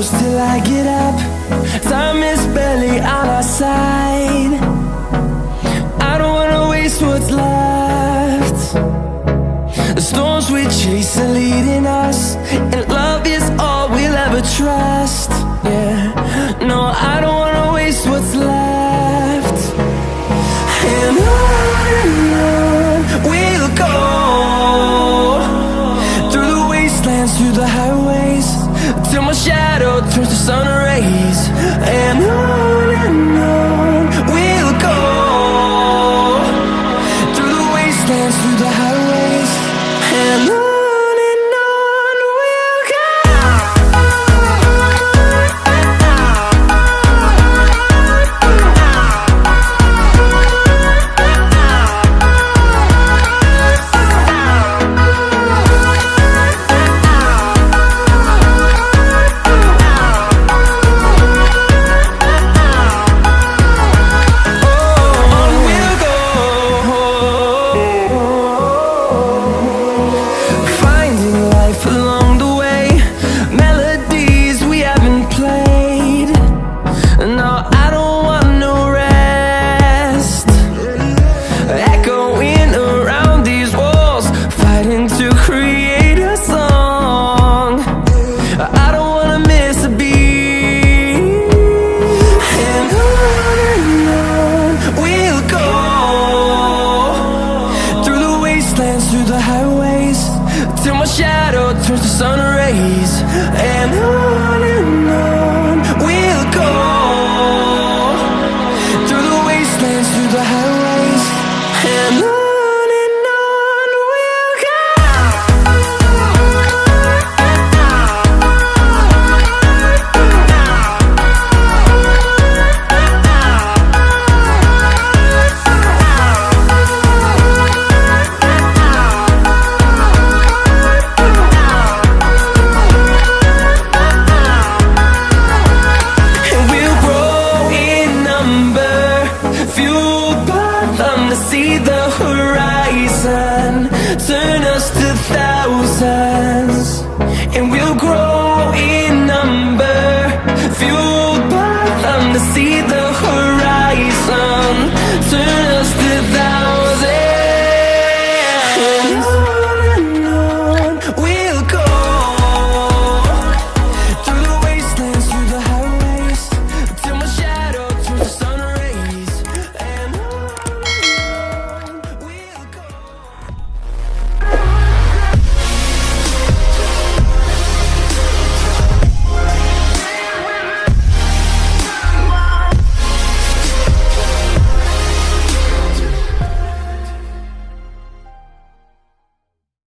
close till I get up. Time is barely on our side. I don't wanna waste what's left. The storms we chase are leading us, and love is all we'll ever trust. Yeah, no, I don't wanna waste what's left. And on we'll go, through the wastelands, through the highways, till my shadow turns to sun rays. And on we'll go, through the wastelands, through the highways, and on. Turn us to thousands, and we'll grow